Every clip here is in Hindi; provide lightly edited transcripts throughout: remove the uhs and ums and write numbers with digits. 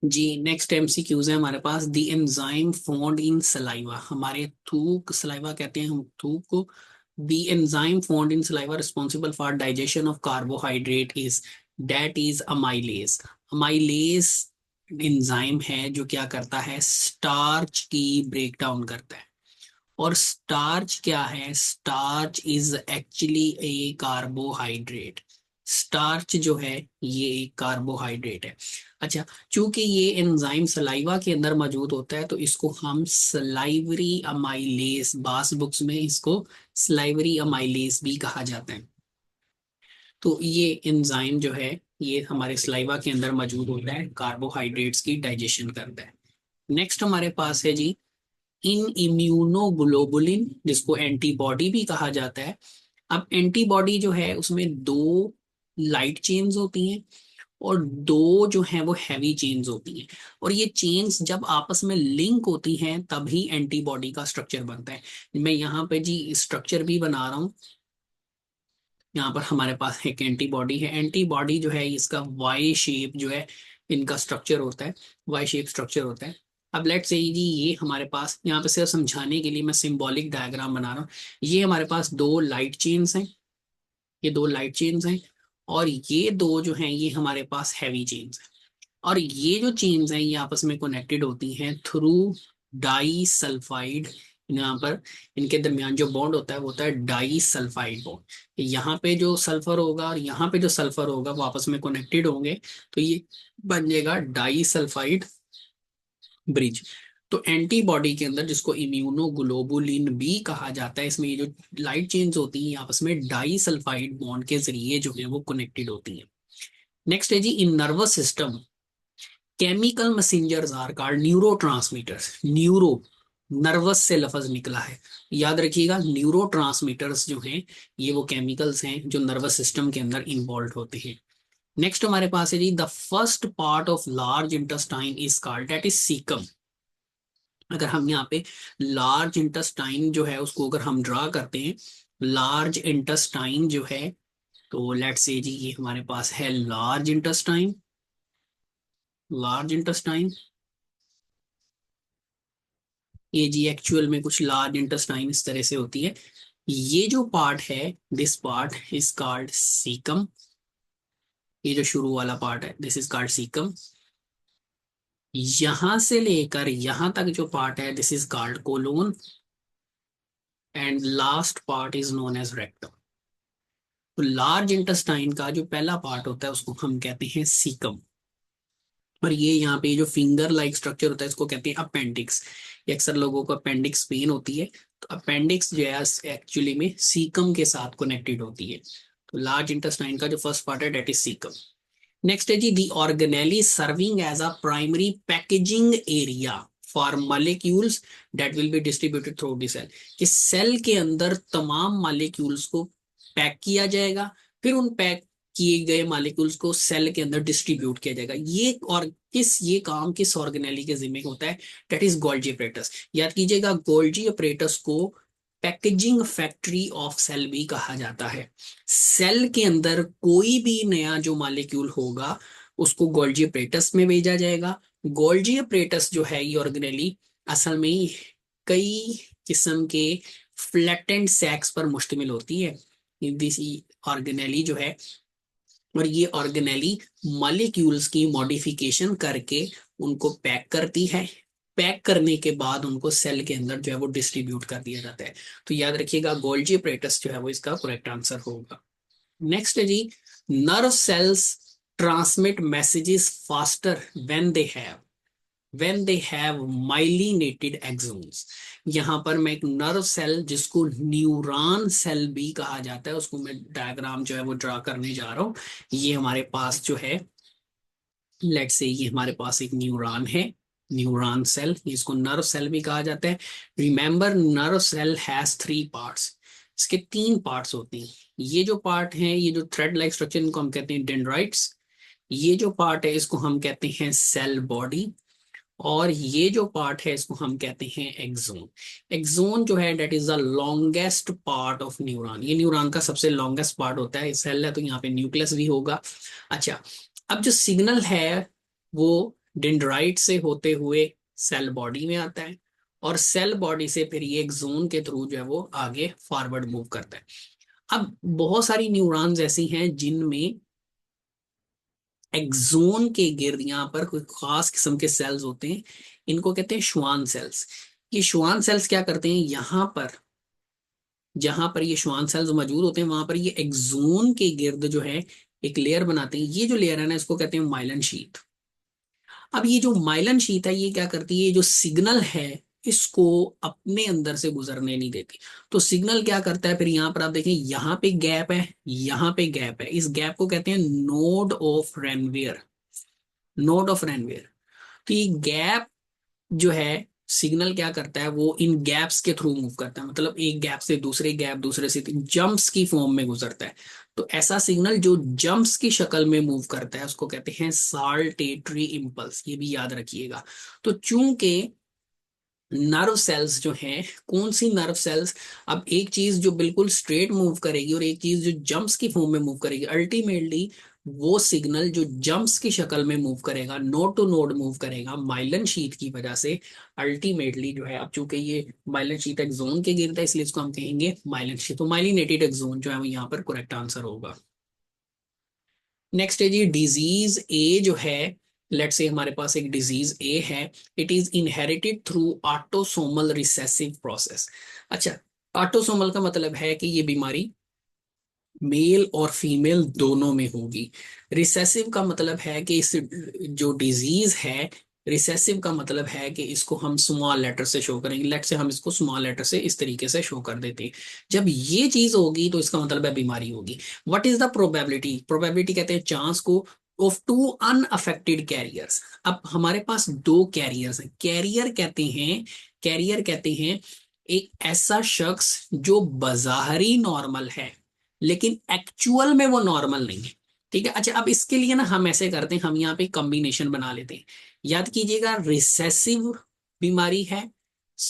जी नेक्स्ट एमसीक्यूज है हमारे पास। The enzyme found in saliva, हमारे थूक, सलाइवा कहते हैं हम थूक को। The enzyme found in saliva responsible for digestion of carbohydrate is, that is amylase. Amylase enzyme है जो क्या करता है, स्टार्च की ब्रेक डाउन करता है। और स्टार्च क्या है, starch is actually A carbohydrate. Starch जो है ये एक कार्बोहाइड्रेट है। अच्छा, चूंकि ये एंजाइम सलाइवा के अंदर मौजूद होता है तो इसको हम सलाइवरी अमाइलेज, बास बुक्स में इसको सलाइवरी अमाइलेज भी कहा जाता है। तो ये एंजाइम जो है ये हमारे सलाइवा के अंदर मौजूद होता है, कार्बोहाइड्रेट्स की डाइजेशन करता है। नेक्स्ट हमारे पास है जी इन इम्यूनोग्लोबुलिन, जिसको एंटीबॉडी भी कहा जाता है। अब एंटीबॉडी जो है उसमें दो लाइट चेन्स होती हैं और दो जो है वो हैवी चेन्स होती हैं। और ये चेन्स जब आपस में लिंक होती हैं तभी एंटीबॉडी का स्ट्रक्चर बनता है। मैं यहाँ पे जी स्ट्रक्चर भी बना रहा हूँ। यहाँ पर हमारे पास एक एंटीबॉडी है। एंटीबॉडी जो है इसका वाई शेप जो है इनका स्ट्रक्चर होता है, वाई शेप स्ट्रक्चर होता है। अब लेट्स से जी ये हमारे पास यहाँ पे सिर्फ समझाने के लिए मैं सिंबॉलिक डायग्राम बना रहा हूँ। ये हमारे पास दो लाइट चेन्स हैं, ये दो लाइट चेन्स हैं। और ये दो जो हैं ये हमारे पास हैवी चेन्स हैं। और ये जो चेन्स हैं ये आपस में कनेक्टेड होती हैं थ्रू डाई सल्फाइड। यहाँ पर इनके दरमियान जो बॉन्ड होता है वो होता है डाई सल्फाइड बॉन्ड। यहाँ पे जो सल्फर होगा और यहाँ पे जो सल्फर होगा वो आपस में कनेक्टेड होंगे, तो ये बन जाएगा डाई सल्फाइड ब्रिज। तो एंटीबॉडी के अंदर जिसको इम्यूनोग्लोबुलिन बी कहा जाता है, इसमें ये जो लाइट चेन्स होती हैं आपस में डाई सल्फाइड बॉन्ड के जरिए जो है वो कनेक्टेड होती हैं। नेक्स्ट है जी in nervous system chemical messengers are called neurotransmitters. Neuro, nervous से लफज निकला है, याद रखिएगा। न्यूरो ट्रांसमीटर्स जो हैं ये वो केमिकल्स हैं जो नर्वस सिस्टम के अंदर इन्वॉल्व होते हैं। नेक्स्ट हमारे पास है जी the first part of large intestine is called, that is caecum. अगर हम यहाँ पे लार्ज इंटेस्टाइन जो है उसको अगर हम ड्रा करते हैं, लार्ज इंटेस्टाइन जो है, तो लेट्स से जी ये हमारे पास है लार्ज इंटेस्टाइन। लार्ज इंटेस्टाइन ये जी एक्चुअल में कुछ लार्ज इंटेस्टाइन इस तरह से होती है। ये जो पार्ट है, this part is called caecum. ये जो शुरू वाला पार्ट है दिस इज कॉल्ड सीकम। यहां से लेकर यहां तक जो पार्ट है this is called colon. And last part is known as rectum. तो लार्ज इंटेस्टाइन का जो पहला पार्ट होता है उसको हम कहते हैं सीकम। और ये यहाँ पे जो फिंगर लाइक स्ट्रक्चर होता है इसको कहते हैं अपेंडिक्स। ये अक्सर लोगों को अपेंडिक्स पेन होती है, तो अपेंडिक्स जो है एक्चुअली में सीकम के साथ कनेक्टेड होती है। तो लार्ज इंटेस्टाइन का जो फर्स्ट पार्ट है डेट इज सीकम। नेक्स्ट है जी the organelle serving as a primary packaging area for molecules that will be distributed through the cell. कि सेल के अंदर तमाम मॉलिक्यूल्स को पैक किया जाएगा, फिर उन पैक किए गए मॉलिक्यूल्स को सेल के अंदर डिस्ट्रीब्यूट किया जाएगा। ये और ये काम किस ऑर्गेनेली के जिम्मे होता है, दैट इज गोल्जी अपरेटस। याद कीजिएगा गोल्जी अपरेटस को पैकेजिंग फैक्ट्री ऑफ सेल भी कहा जाता है। सेल के अंदर कोई भी नया जो मॉलिक्यूल होगा उसको गोल्जी अपरेटस में भेजा जाएगा। गोल्जी अपरेटस जो है ये ऑर्गेनेली असल में कई किस्म के फ्लैटेंड सैक्स पर मुश्तमिल होती है दिस ऑर्गेनेली जो है। और ये ऑर्गेनेली मॉलिक्यूल्स की मॉडिफिकेशन करके उनको पैक करती है। पैक करने के बाद उनको सेल के अंदर जो है वो डिस्ट्रीब्यूट कर दिया जाता है। तो याद रखिएगा गोल्जी अपरेटस जो है वो इसका करेक्ट आंसर होगा। नेक्स्ट है जी nerve cells transmit messages faster when they have myelinated axons. यहाँ पर मैं एक नर्व सेल जिसको न्यूरॉन सेल भी कहा जाता है उसको मैं डायग्राम जो है वो ड्रा करने जा रहा हूँ। ये हमारे पास जो है, लेट्स से ये हमारे पास एक न्यूरॉन है, न्यूरॉन सेल, इसको नर्व सेल भी कहा जाता है। Remember nerve cell has three parts, इसके तीन पार्ट्स होते हैं। ये जो पार्ट है ये जो थ्रेड लाइक स्ट्रक्चर इनको हम कहते हैं डेंड्राइट्स। ये जो पार्ट है इसको हम कहते हैं सेल बॉडी। और ये जो पार्ट है इसको हम कहते हैं एक्सोन। एक्सोन जो है that is the longest part of neuron. ये न्यूरॉन का सबसे लॉन्गेस्ट पार्ट होता है, सेल है तो यहाँ पे न्यूक्लियस भी होगा। अच्छा, अब जो सिग्नल है वो डेंड्राइट से होते हुए सेल बॉडी में आता है, और सेल बॉडी से फिर ये एक्सोन के थ्रू जो है वो आगे फॉरवर्ड मूव करता है। अब बहुत सारी न्यूरॉन्स ऐसी हैं जिनमें एक्सोन के गिर्द यहाँ पर कोई खास किस्म के सेल्स होते हैं, इनको कहते हैं श्वान सेल्स। ये श्वान सेल्स क्या करते हैं, यहाँ पर जहां पर ये श्वान सेल्स मौजूद होते हैं वहां पर ये एक्सोन के गिर्द जो है एक लेयर बनाते हैं। ये जो लेयर है ना, इसको कहते हैं माइलन शीथ। अब ये जो माइलन शीथ है ये क्या करती है, ये जो सिग्नल है इसको अपने अंदर से गुजरने नहीं देती। तो सिग्नल क्या करता है, फिर यहाँ पर आप देखें यहाँ पे गैप है, यहाँ पे गैप है, इस गैप को कहते हैं node of Ranvier. Node of Ranvier. तो ये गैप जो है सिग्नल क्या करता है, वो इन गैप्स के थ्रू मूव करता है, मतलब एक गैप से दूसरे गैप, दूसरे से जंप्स की फॉर्म में गुजरता है। तो ऐसा सिग्नल जो जंप्स की शक्ल में मूव करता है उसको कहते हैं साल्टेटरी इंपल्स, ये भी याद रखिएगा। तो चूंकि नर्व सेल्स जो हैं, कौन सी नर्व सेल्स, अब एक चीज जो बिल्कुल स्ट्रेट मूव करेगी और एक चीज जो जंप्स की फॉर्म में मूव करेगी, अल्टीमेटली वो सिग्नल जो जंप्स की शक्ल में मूव करेगा, नोड टू नोड मूव करेगा माइलन शीथ की वजह से, अल्टीमेटली जो है, अब चूंकि ये माइलन शीथ एक्सोन के गिरता है इसलिए इसको हम कहेंगे माइलन शीथ। तो माइलिनेटेड एक्सोन जो है वो यहाँ पर करेक्ट आंसर होगा। नेक्स्ट है जी डिजीज ए जो है, लेट्स से हमारे पास एक डिजीज ए है, it is inherited through autosomal recessive process. अच्छा, ऑटोसोमल का मतलब है कि ये बीमारी मेल और फीमेल दोनों में होगी। रिसेसिव का मतलब है कि इस जो डिजीज है, रिसेसिव का मतलब है कि इसको हम स्मॉल लेटर से शो करेंगे। लेट से हम इसको स्मॉल लेटर से इस तरीके से शो कर देते हैं। जब ये चीज होगी तो इसका मतलब है बीमारी होगी। What is the probability, probability कहते हैं चांस को, ऑफ टू अनअफेक्टेड कैरियर्स। अब हमारे पास दो कैरियर्स हैं, कैरियर कहते हैं, कैरियर कहते हैं एक ऐसा शख्स जो बाजारी नॉर्मल है लेकिन एक्चुअल में वो नॉर्मल नहीं है। ठीक है, अच्छा अब इसके लिए ना हम ऐसे करते हैं, हम यहाँ पे कॉम्बिनेशन बना लेते हैं। याद कीजिएगा रिसेसिव बीमारी है,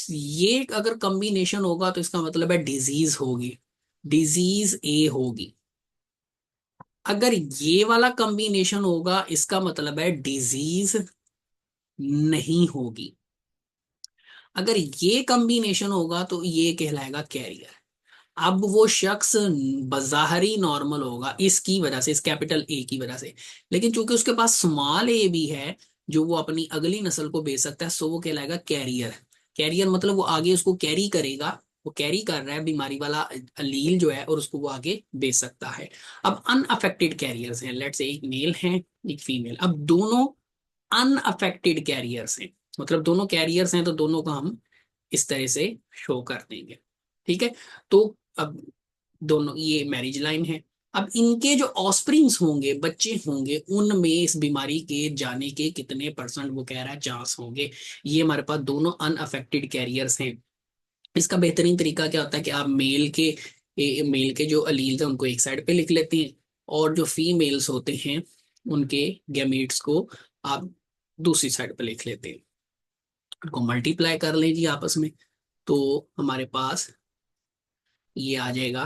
ये अगर कॉम्बिनेशन होगा तो इसका मतलब है डिजीज होगी, डिजीज ए होगी। अगर ये वाला कॉम्बिनेशन होगा इसका मतलब है डिजीज नहीं होगी। अगर ये कॉम्बिनेशन होगा तो ये कहलाएगा कैरियर। अब वो शख्स बज़ाहिरी नॉर्मल होगा इसकी वजह से, इस कैपिटल ए की वजह से, लेकिन चूंकि उसके पास स्मॉल ए भी है जो वो अपनी अगली नस्ल को भेज सकता है, सो वो कहलाएगा कैरियर। कैरियर मतलब वो आगे उसको कैरी करेगा, वो कैरी कर रहा है बीमारी वाला अलील जो है और उसको वो आगे भेज सकता है। अब अनअफेक्टेड कैरियर्स हैं, लेट्स से एक मेल है एक फीमेल, अब दोनों अनअफेक्टेड कैरियर्स हैं, मतलब दोनों कैरियर्स हैं तो दोनों को हम इस तरह से शो कर देंगे। ठीक है, तो अब दोनों ये मैरिज लाइन है। अब इनके जो ऑस्प्रिंग्स होंगे, बच्चे होंगे, उनमें इस बीमारी के जाने के कितने परसेंट वो कह रहा है चांस होंगे। ये हमारे पास दोनों अनअफेक्टेड कैरियर्स हैं। इसका बेहतरीन तरीका क्या होता है कि आप मेल के जो अलील्स हैं उनको एक साइड पे लिख लेते हैं, और जो फीमेल्स होते हैं उनके गैमीट्स को आप दूसरी साइड पे लिख लेते हैं, उनको मल्टीप्लाई कर लीजिए आपस में, तो हमारे पास ये आ जाएगा।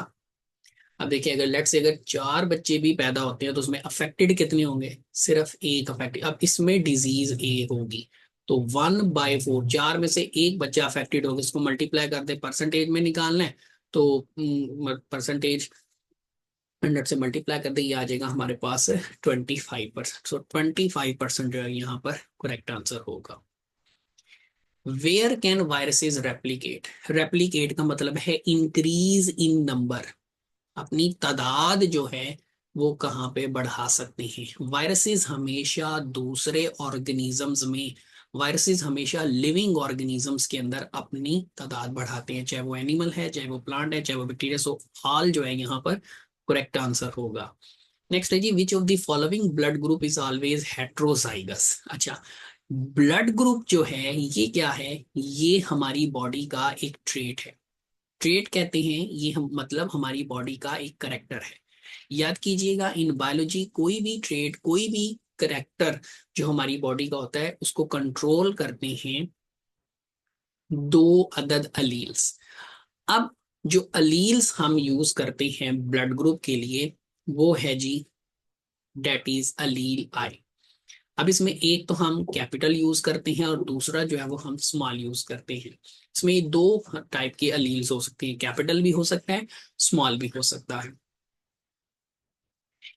अब देखिए अगर लेट से अगर चार बच्चे भी पैदा होते हैं तो उसमें अफेक्टेड कितने होंगे, सिर्फ एक अफेक्टेड। अब इसमें डिजीज ए होगी तो 1/4, चार में से एक बच्चा अफेक्टेड होगा, इसको मल्टीप्लाई कर दे, परसेंटेज में निकालना है तो परसेंटेज 100 से मल्टीप्लाई कर दे, ये आ जाएगा हमारे पास 25%। सो 25% जो है यहाँ पर करेक्ट आंसर होगा। Where can viruses replicate, replicate का मतलब है इंक्रीज इन नंबर, अपनी तादाद जो है वो कहाँ पे बढ़ा सकते हैं। वायरसेस हमेशा दूसरे ऑर्गेनिजम्स में, वायरसेस हमेशा लिविंग ऑर्गेनिजम्स के अंदर अपनी तादाद बढ़ाते हैं, चाहे वो एनिमल है, चाहे वो प्लांट है, चाहे वो बैक्टीरिया। सो हाल जो है यहाँ पर करेक्ट आंसर होगा। नेक्स्ट है जी which of the following blood group is always heterozygous. अच्छा, ब्लड ग्रुप जो है ये क्या है, ये हमारी बॉडी का एक ट्रेट है। ट्रेट कहते हैं ये हम, मतलब हमारी बॉडी का एक करेक्टर है। याद कीजिएगा इन बायोलॉजी कोई भी ट्रेट, कोई भी करेक्टर जो हमारी बॉडी का होता है उसको कंट्रोल करते हैं दो अदद अलील्स। अब जो अलील्स हम यूज करते हैं ब्लड ग्रुप के लिए वो है जी डेट इज अलील आई। अब इसमें एक तो हम कैपिटल यूज करते हैं और दूसरा जो है वो हम स्मॉल यूज करते हैं। इसमें दो टाइप के अलील्स हो सकते हैं, कैपिटल भी हो सकता है, स्मॉल भी हो सकता है।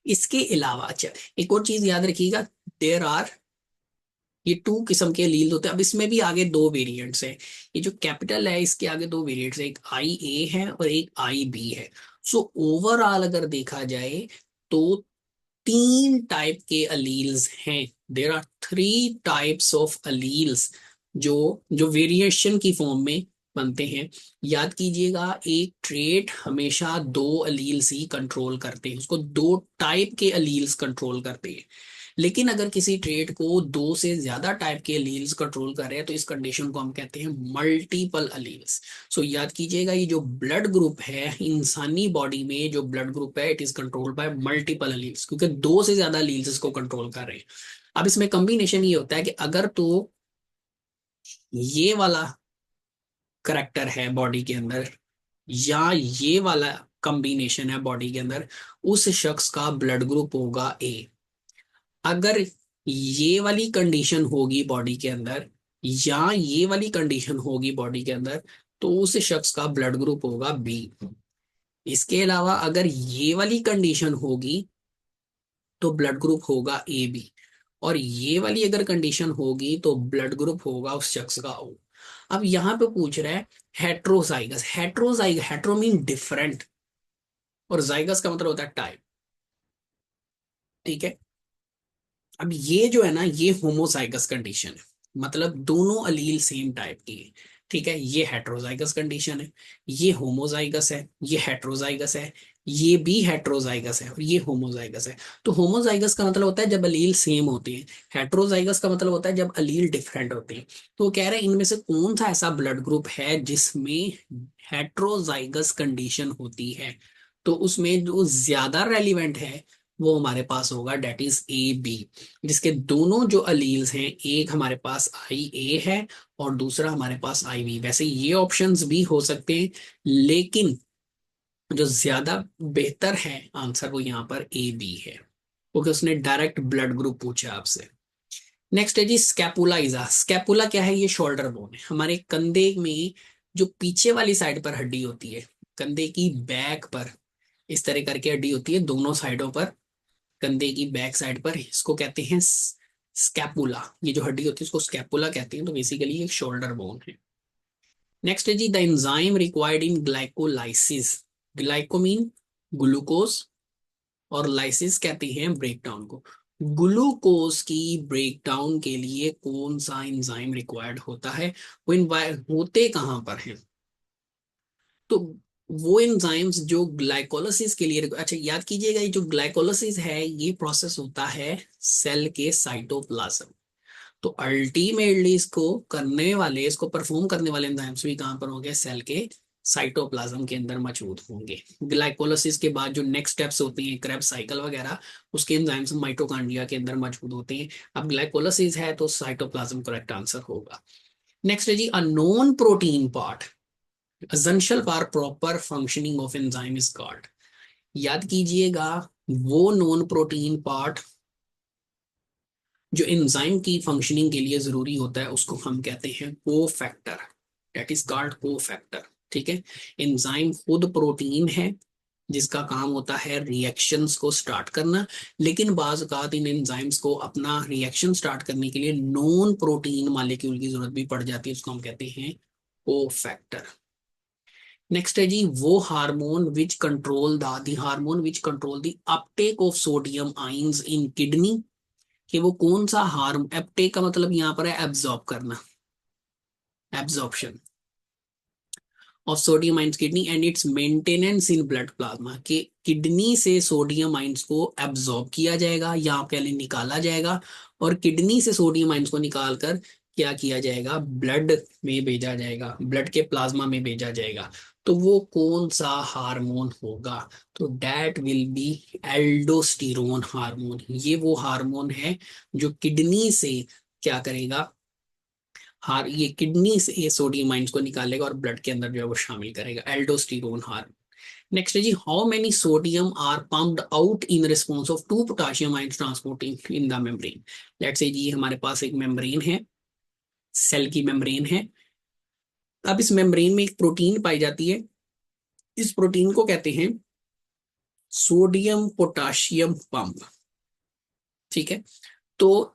इसके अलावा अच्छा एक और चीज याद रखिएगा, देयर आर, ये टू किस्म के अलील होते हैं। अब इसमें भी आगे दो वेरिएंट्स हैं। ये जो कैपिटल है इसके आगे दो वेरिएंट्स हैं, एक आई ए है और एक आई बी है। सो ओवरऑल अगर देखा जाए तो तीन टाइप के अलील्स हैं। There are three types of alleles जो जो वेरिएशन की फॉर्म में बनते हैं। याद कीजिएगा, एक ट्रेट हमेशा दो अलील्स ही कंट्रोल करते हैं, उसको दो टाइप के अलील्स कंट्रोल करते हैं। लेकिन अगर किसी ट्रेट को दो से ज्यादा टाइप के अलील्स कंट्रोल कर रहे हैं तो इस कंडीशन को हम कहते हैं मल्टीपल अलील्स। सो याद कीजिएगा, ये जो ब्लड ग्रुप है इंसानी बॉडी में, जो ब्लड ग्रुप है it is controlled by multiple alleles, क्योंकि दो से ज्यादा अलील्स इसको कंट्रोल कर रहे हैं। अब इसमें कॉम्बिनेशन ये होता है कि अगर तो ये वाला करेक्टर है बॉडी के अंदर या ये वाला कॉम्बिनेशन है बॉडी के अंदर, उस शख्स का ब्लड ग्रुप होगा ए। अगर ये वाली कंडीशन होगी बॉडी के अंदर या ये वाली कंडीशन होगी बॉडी के अंदर, तो उस शख्स का ब्लड ग्रुप होगा बी। इसके अलावा अगर ये वाली कंडीशन होगी तो ब्लड ग्रुप होगा ए बी, और ये वाली अगर कंडीशन होगी तो ब्लड ग्रुप होगा उस शख्स का ओ। अब यहां पे पूछ रहा है हेट्रोजाइगस। हेट्रो मीन डिफरेंट, और जाइगस का मतलब होता है टाइप। ठीक है, अब ये जो है ना ये होमोजाइगस कंडीशन है, मतलब दोनों अलील सेम टाइप की है। ठीक है, ये हेट्रोजाइगस कंडीशन है, ये होमोजाइगस है, ये हेट्रोजाइगस है, ये भी हेट्रोजाइगस है और ये होमोजाइगस है। तो होमोजाइगस का मतलब होता है जब अलील सेम होते हैं, हेट्रोजाइगस का मतलब होता है जब अलील डिफरेंट होते हैं। तो वो कह रहे हैं इनमें से कौन सा ऐसा ब्लड ग्रुप है जिसमें हेट्रोजाइगस कंडीशन होती है, तो उसमें जो ज्यादा रेलिवेंट है वो हमारे पास होगा, डेट इज ए बी, जिसके दोनों जो अलील्स हैं, एक हमारे पास आई ए है और दूसरा हमारे पास आई बी। वैसे ये ऑप्शंस भी हो सकते हैं, लेकिन जो ज्यादा बेहतर है आंसर वो यहाँ पर ए बी है, क्योंकि उसने डायरेक्ट ब्लड ग्रुप पूछा आपसे। नेक्स्ट है जी स्कैपुलाइजा। स्कैपुला क्या है? ये शोल्डर बोन है, हमारे कंधे में जो पीछे वाली साइड पर हड्डी होती है, कंधे की बैक पर इस तरह करके हड्डी होती है दोनों साइडों पर, कंधे की बैक साइड पर, इसको कहते हैं स्कैपुला। ये जो हड्डी होती है उसको स्कैपुला कहते हैं, तो बेसिकली एक शोल्डर बोन है। नेक्स्ट है जी the enzyme required in glycolysis. Glyco mean glucose, और लाइसिस कहते हैं ब्रेकडाउन को। ग्लूकोज की ब्रेकडाउन के लिए कौन सा एंजाइम रिक्वायर्ड होता है? वो होते कहाँ पर हैं? तो वो एंजाइम्स जो ग्लाइकोलाइसिस के लिए अच्छा याद कीजिएगा, ये जो ग्लाइकोलाइसिस है ये प्रोसेस होता है सेल के साइटोप्लाज्म। तो अल्टीमेटली इसको करने वाले, इसको परफॉर्म करने वाले एंजाइम्स भी कहां पर होंगे? सेल के साइटोप्लाज्म के अंदर मौजूद होंगे। ग्लाइकोलाइसिस के बाद जो नेक्स्ट स्टेप्स होते हैं, क्रेब्स साइकिल वगैरह, उसके एंजाइम्स माइटोकॉन्ड्रिया के अंदर मौजूद होते हैं। अब ग्लाइकोलाइसिस है तो साइटोप्लाज्म करेक्ट आंसर होगा। नेक्स्ट है जी a non protein part essential for proper functioning of enzyme is called। याद कीजिएगा, वो नॉन प्रोटीन पार्ट जो एंजाइम की फंक्शनिंग के लिए जरूरी होता है उसको हम कहते हैं cofactor, that is called cofactor. ठीक है, एंजाइम खुद प्रोटीन है जिसका काम होता है रिएक्शंस को स्टार्ट करना, लेकिन बाज औक़ात इन एंजाइम्स को अपना रिएक्शन स्टार्ट करने के लिए नॉन प्रोटीन मालिक्यूल की जरूरत भी पड़ जाती है, उसको हम कहते हैं कोफैक्टर। नेक्स्ट है जी वो hormone which control the hormone which control the Uptake of sodium ions in kidney. कि वो कौन सा हार्म, अपटेक का मतलब यहाँ पर है एब्जॉर्ब करना, absorption of sodium ions kidney and it's maintenance in blood plasma. कि किडनी से सोडियम आयंस को एब्जॉर्ब किया जाएगा या आप कह लें निकाला जाएगा, और किडनी से सोडियम आयंस को निकाल कर क्या किया जाएगा? ब्लड में भेजा जाएगा, ब्लड के प्लाज्मा में भेजा जाएगा। तो वो कौन सा हार्मोन होगा? तो that will be aldosterone hormone. ये वो हार्मोन है जो किडनी से क्या करेगा? ये किडनी से ये सोडियम आयंस को निकालेगा और ब्लड के अंदर जो है वो शामिल करेगा, एल्डोस्टेरोन हार्मोन। नेक्स्ट है जी, how many sodium are pumped out in response of two potassium ion transporting in the membrane. Let's say जी हमारे पास एक मेम्ब्रेन है, सेल की मेम्ब्रेन है। अब इस मेम्ब्रेन में एक प्रोटीन पाई जाती है, इस प्रोटीन को कहते हैं सोडियम पोटाशियम पंप। ठीक है, तो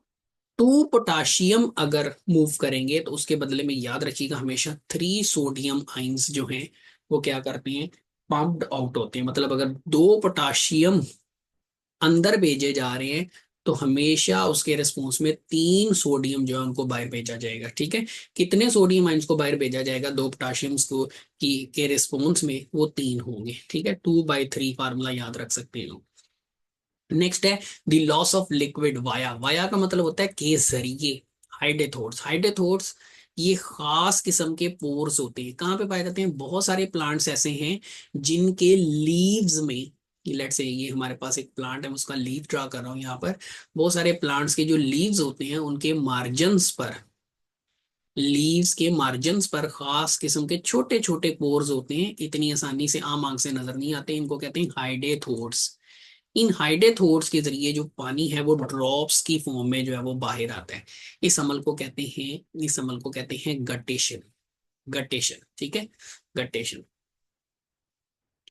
टू पोटाशियम अगर मूव करेंगे तो उसके बदले में याद रखिएगा हमेशा थ्री सोडियम आइंस जो हैं वो क्या करते हैं, पंप्ड आउट होते हैं। मतलब अगर दो पोटाशियम अंदर भेजे जा रहे हैं तो हमेशा उसके रिस्पॉन्स में तीन सोडियम जो है उनको बाहर भेजा जाएगा। ठीक है, कितने सोडियम आइंस को बाहर भेजा जाएगा दो पोटाशियम्स को की के रिस्पॉन्स में, वो तीन होंगे। ठीक है, 2/3 फार्मूला याद रख सकते हैं लोग। नेक्स्ट है the loss of liquid via. Via का मतलब होता है के जरिए। हाइडेथोड्स, हाइडेथोड्स ये खास किस्म के पोर्स होते हैं। कहाँ पे पाए जाते हैं, बहुत सारे प्लांट्स ऐसे हैं जिनके लीव्स में, लेट्स से ये हमारे पास एक प्लांट है, मैं उसका लीव ड्रा कर रहा हूँ यहाँ पर। बहुत सारे प्लांट्स के जो लीव्स होते हैं उनके मार्जिन्स पर, लीव्स के मार्जिन्स पर खास किस्म के छोटे छोटे पोर्स होते हैं, इतनी आसानी से आम आंख से नजर नहीं आते, इनको कहते हैं हाइडेथोड्स। इन हाइडेथोड्स के जरिए जो पानी है वो ड्रॉप्स की फॉर्म में जो है वो बाहर आता है। इस अमल को कहते हैं, इस अमल को कहते हैं गटेशन। गटेशन, ठीक है, गटेशन।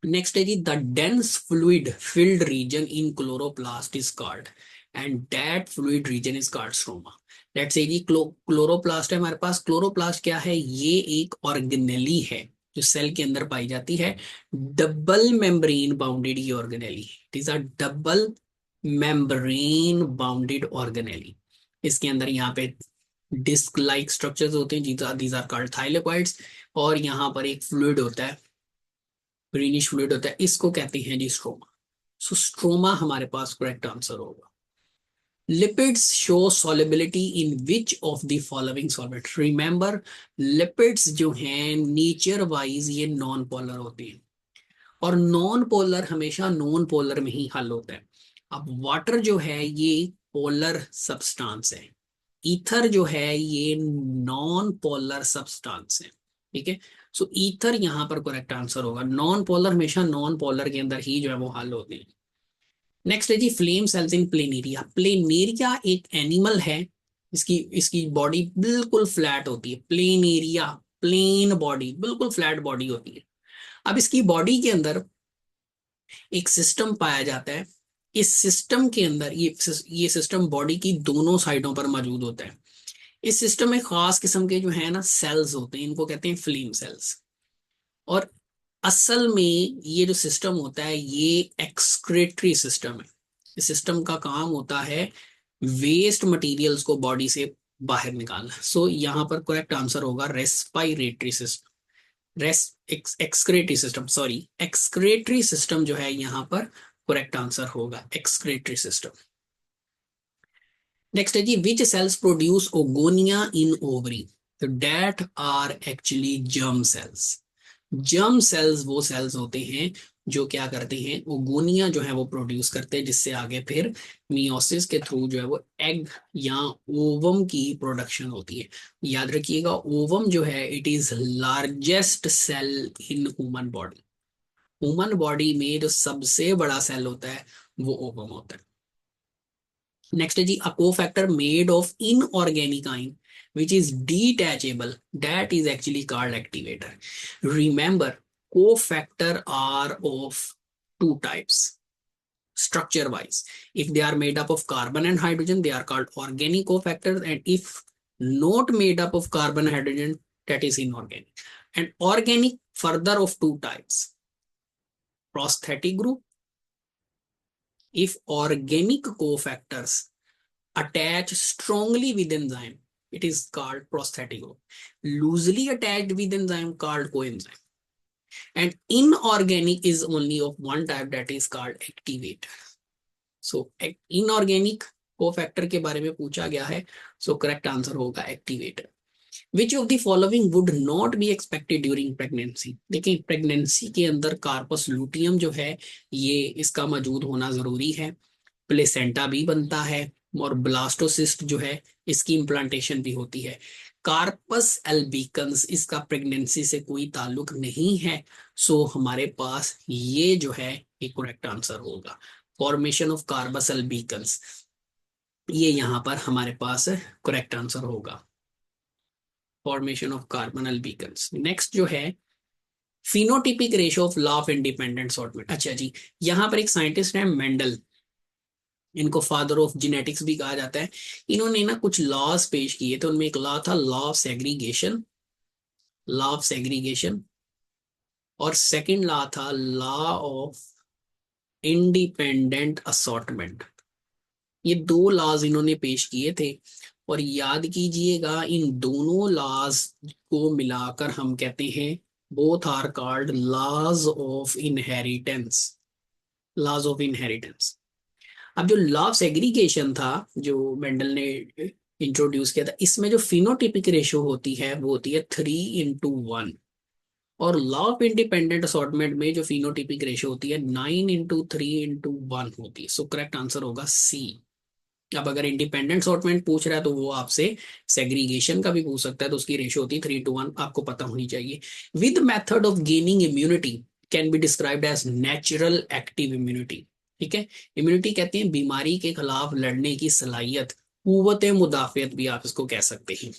नेक्स्ट है जी, the dense fluid filled region in chloroplast is called, and that fluid region is called stroma. Let's say जी क्लोरोप्लास्ट है हमारे पास। क्लोरोप्लास्ट क्या है, ये एक ऑर्गेनेली है जो सेल के अंदर पाई जाती है। डबल मेम्ब्रेन बाउंडेड ये organelle, it is a double membrane bounded organelle. इसके अंदर यहाँ पे डिस्क लाइक स्ट्रक्चर्स होते हैं, दीज आर कॉल्ड थाइलेकॉइड्स। और यहाँ पर एक फ्लूइड होता है, ग्रीनिश फ्लूइड होता है, इसको कहते हैं जी स्ट्रोमा। सो स्ट्रोमा हमारे पास करेक्ट आंसर होगा। Lipids show solubility in which of the following solvent. Remember, lipids जो हैं नेचर वाइज ये नॉन पोलर होते हैं, और नॉन पोलर हमेशा नॉन पोलर में ही हल होता है। अब वाटर जो है ये पोलर सब्सटेंस है, ईथर जो है ये नॉन पोलर सब्सटेंस है। ठीक है, सो ईथर यहाँ पर करेक्ट आंसर होगा। नॉन पोलर हमेशा नॉन पोलर के अंदर ही जो है वो हल होते हैं। नेक्स्ट है जी, फ्लेम सेल्स इन प्लेनेरिया। प्लेनेरिया एक एनिमल है, इसकी इसकी बॉडी बिल्कुल फ्लैट होती है। प्लेनेरिया, प्लेन बॉडी, बिल्कुल फ्लैट बॉडी होती है। अब इसकी बॉडी के अंदर एक सिस्टम पाया जाता है। इस सिस्टम के अंदर ये सिस्टम बॉडी की दोनों साइडों पर मौजूद होता है। इस सिस्टम में खास किस्म के जो है ना सेल्स होते हैं, इनको कहते हैं फ्लेम सेल्स। और असल में ये जो सिस्टम होता है ये एक्सक्रेटरी सिस्टम है। इस सिस्टम का काम होता है वेस्ट मटेरियल्स को बॉडी से बाहर निकालना। सो यहाँ पर करेक्ट आंसर होगा respiratory system, excretory system, sorry excretory system जो है यहाँ पर करेक्ट आंसर होगा, एक्सक्रेटरी सिस्टम। नेक्स्ट है जी, which cells produce oogonia in ovary. तो that are actually germ cells. Germ cells वो सेल्स होते हैं जो क्या करते हैं, ओगोनिया जो है वो प्रोड्यूस करते हैं, जिससे आगे फिर मियोसिस के थ्रू जो है वो एग या ओवम की प्रोडक्शन होती है। याद रखिएगा, ओवम जो है it is largest cell in human body. Human body में जो सबसे बड़ा सेल होता है वो ओवम होता है। नेक्स्ट है जी, अ कोफैक्टर मेड ऑफ इनऑर्गेनिक आइन which is detachable, that is actually called activator. Remember, cofactor are of two types structure wise. If they are made up of carbon and hydrogen, they are called organic cofactors, and if not made up of carbon and hydrogen, that is inorganic. And organic further of two types, prosthetic group. If organic cofactors attach strongly with enzyme, it is called prosthetic group. Loosely attached with enzyme called coenzyme. And inorganic is only of one type, that is called activator. So inorganic cofactor के बारे में पूछा गया है, so correct answer होगा activator. Which of the following would not be expected during pregnancy? देखिए प्रेगनेंसी के अंदर कार्पस लूटियम जो है ये इसका मौजूद होना जरूरी है। प्लेसेंटा भी बनता है, और ब्लास्टोसिस्ट जो है इसकी इम्प्लांटेशन भी होती है। कार्पस एल्बिकन्स, इसका प्रेगनेंसी से कोई ताल्लुक नहीं है। सो हमारे पास ये जो है ये करेक्ट आंसर होगा। फॉर्मेशन ऑफ कार्पस एल्बिकन्स, ये यहां पर हमारे पास करेक्ट आंसर होगा, formation of carbon albicans. Next जो है phenotypic ratio of law of independent assortment. अच्छा जी, यहाँ पर एक साइंटिस्ट है मेंडल, इनको फादर ऑफ जेनेटिक्स भी कहा जाता है। इन्होंने ना कुछ लॉज पेश किए थे, उनमें एक लॉ था law of segregation, law of segregation, और सेकंड लॉ था लॉ ऑफ इंडिपेंडेंट असॉर्टमेंट। ये दो लॉज इन्होंने पेश किए थे, और याद कीजिएगा इन दोनों लॉज को मिलाकर हम कहते हैं both are called laws of inheritance, laws of inheritance. अब जो लॉ ऑफ सेग्रीगेशन था जो मेंडल ने इंट्रोड्यूस किया था, इसमें जो फिनोटिपिक रेशियो होती है वो होती है 3:1, और लॉ ऑफ इंडिपेंडेंट असॉर्टमेंट में जो फिनोटिपिक रेशियो होती है 9:3:1 होती है। सो करेक्ट आंसर होगा सी। अब अगर इंडिपेंडेंट असॉर्टमेंट पूछ रहा है तो वो आपसे सेग्रीगेशन का भी पूछ सकता है, तो उसकी रेशियो होती है 3:1, आपको पता होनी चाहिए। With method of gaining immunity can be described as natural active immunity. ठीक है, इम्यूनिटी कहते हैं बीमारी के खिलाफ लड़ने की सलाहियत, कुव्वत मुदाफियत भी आप इसको कह सकते हैं।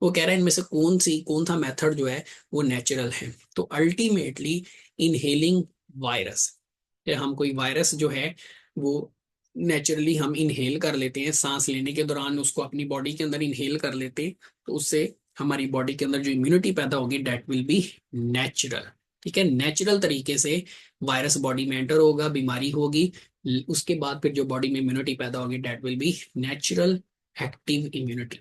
वो कह रहा है इनमें से कौन सा मेथड जो है वो नेचुरल है, तो अल्टीमेटली इनहेलिंग वायरस, हम कोई वायरस जो है वो नेचुरली हम इनहेल कर लेते हैं, सांस लेने के दौरान उसको अपनी बॉडी के अंदर इनहेल कर लेते हैं, तो उससे हमारी बॉडी के अंदर जो इम्यूनिटी पैदा होगी डेट विल बी नेचुरल। ठीक है, नेचुरल तरीके से वायरस बॉडी में एंटर होगा, बीमारी होगी, उसके बाद फिर जो बॉडी में इम्यूनिटी पैदा होगी that will be natural active immunity.